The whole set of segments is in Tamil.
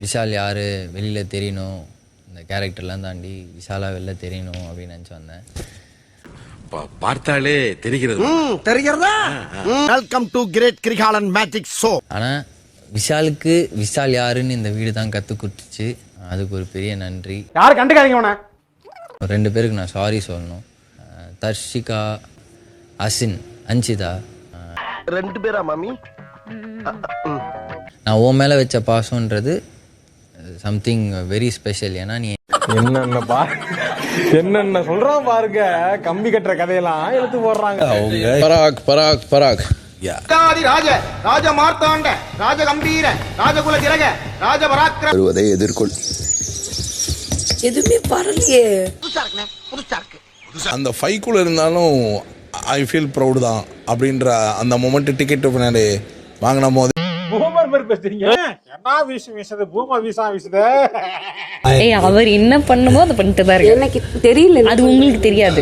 விஷால் யார் வெளியில் தெரியணும், இந்த கேரக்டர்லாம் தாண்டி விஷாலாக வெளில தெரியணும் அப்படின்னு நினச்சி வந்தேன். பார்த்தாலே தெரிகிறது. தெரிகிறதா? Welcome to great Kirikalan magic show. ஆனால் விஷாலுக்கு விஷால் யாருன்னு இந்த வீடு தான் கற்றுக் கொடுத்துச்சு. அதுக்கு ஒரு பெரிய நன்றி. யாரும் கண்டுக்காதீங்க. 2 பேருக்கு நான் சாரி சொல்லணும். தர்ஷிகா, அசின், அஞ்சிதா. 2 பேரா மாமி? நான் உன் மேலே வச்ச பாசம்ன்றது சம்திங் வெரி ஸ்பெஷல். ஏன்னா நீ என்னென்ன சொல்றான் பாருங்க. கம்பி கட்டுற கதையெல்லாம் எடுத்து போடுறாங்க. பராக் ராஜ மார்த்தாண்ட ராஜ கம்பீர ராஜகுல திலக ராஜ பராக்கிரம வருவதை எதிர்கொள். எதுவுமே பரலையே. அந்த ஃபைக்குள்ள இருந்தாலும் ஐ ஃபீல் ப்ரௌட் தான் அப்படின்ற அந்த மொமெண்ட் டிக்கெட் பின்னாடி வாங்கின போது அவர் என்ன பண்ணுமோ அதை பண்ணிட்டு தான் இருக்கு. எனக்கு தெரியல, அது உங்களுக்கு தெரியாது.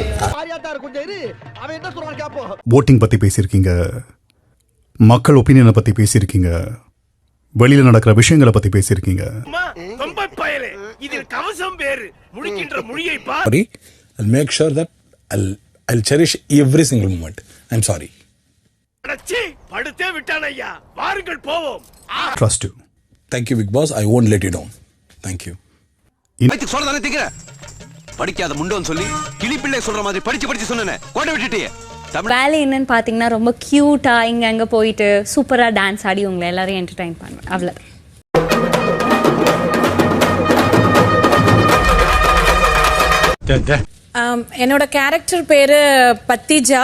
ஓட்டிங் பத்தி பேசியிருக்கீங்க, மக்கள் ஒப்பீனியனை பத்தி பேசியிருக்கீங்க, வெளியில நடக்கிற விஷயங்களை பத்தி பேசியிருக்கீங்க. I'll make sure that I'll cherish every single moment. I'm sorry. Trust you. Thank you, Big Boss. I won't let you down. Thank you. படிக்காத முண்டோன்னு சொல்லி கிளிப்பிள்ளை சொல்ற மாதிரி படிச்சு சொன்னேன். கோட்டை விட்டுட்டே வேலை என்னன்னு பாத்தீங்கன்னா ரொம்ப கியூட்டா இங்க அங்க போயிட்டு சூப்பரா டான்ஸ் ஆடி உங்களை எல்லாரையும் என்டர்டைன் பண்ணுவேன். அவ்வளவு. என்னோட கேரக்டர் பேரு பத்திஜா.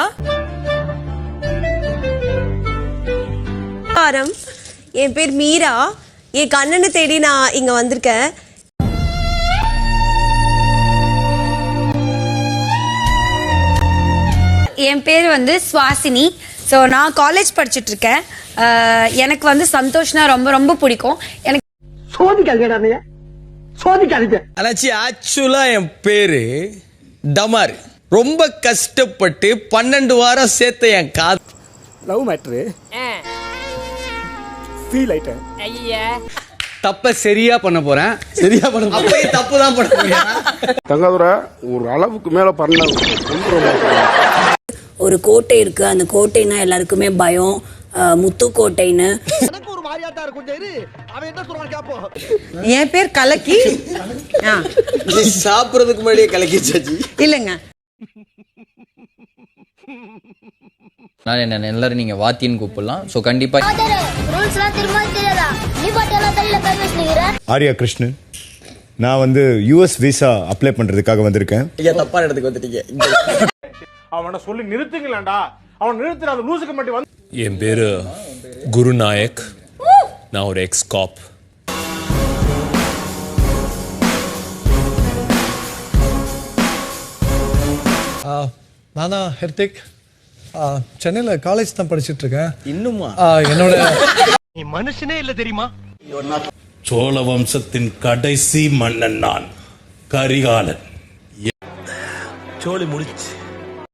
என் பேர் மீரா. என் கண்ணனை தேடி நான் இங்க வந்திருக்கேன். என் பேர் சுவாசினி. ஸோ நான் காலேஜ் படிச்சுட்டு இருக்கேன். எனக்கு சந்தோஷ்னா ரொம்ப ரொம்ப பிடிக்கும். எனக்கு அண்ணாச்சி ஆக்சுவலா என் பேரு டமார். ரொம்ப கஷ்டப்பட்டு 12 வாரம் சேர்த்த என் காது லவ் மேட்ரு ஃபீல் ஆயிட்டேன். தப்ப சரியா பண்ண போறேன். சரியா பண்ண அப்பயே தப்பு தான் பண்ண போறேன். தங்கதுரை ஒரு அளவுக்கு மேல பண்ண ஒரு கோட்டை இருக்கு, அந்த கோட்டைனா எல்லாருக்குமே பயம். முத்துக்கோட்டைன்னு. ஒரு மாதிரியாட்டா இருக்கும். அவன் என்ன சொல்றான் கேப்போம். என் பேர் கலக்கி. சாப்பிடறதுக்கு முன்னாடியே கலக்கிச்சாச்சு இல்லைங்க. நான் என்ன எல்லாரும் நீங்கள் வாத்தின்னு கூப்பிடலாம். ஸோ கண்டிப்பாக ஆர்யா கிருஷ்ணன். நான் யூஎஸ் விசா அப்ளை பண்றதுக்காக வந்திருக்கேன். தப்பான இடத்துக்கு வந்துட்டீங்க. அவனை சொல்லி நிறுத்துங்களேன்டா. அவன் நிறுத்துற அந்த லூசுக்கு மட்டும் வந்து. என் பேரு குருநாயக். நான் ஒரு எக்ஸ் காப். நானா ஹெர்திக். சென்னையில் காலேஜ் தான் படிச்சுட்டு இருக்கேன். இன்னுமா என்னோட நீ மனுஷனே இல்ல தெரியுமா? சோழ வம்சத்தின் கடைசி மன்னன் நான், கரிகாலன். சோழி முடிச்சு